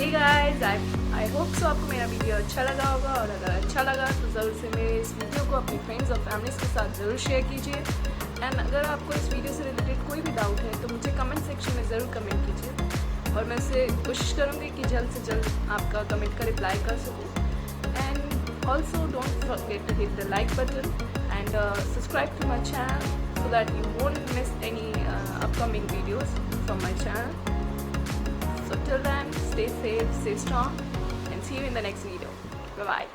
Hey guys, I hope so आपको मेरा video अच्छा लगा होगा, और अगर अच्छा लगा तो ज़रूर से मेरे इस वीडियो को अपनी फ्रेंड्स और फैमिलीज़ के साथ ज़रूर शेयर कीजिए। एंड अगर आपको इस वीडियो से रिलेटेड कोई भी डाउट है तो मुझे कमेंट सेक्शन में ज़रूर कमेंट कीजिए, और मैं उसे कोशिश करूँगी कि जल्द से जल्द आपका कमेंट का रिप्लाई कर सकूँ। And also don't forget to hit the like button and subscribe to my channel so that you won't miss any upcoming videos from my channel. So till then, stay safe, stay strong, and see you in the next video. Bye bye.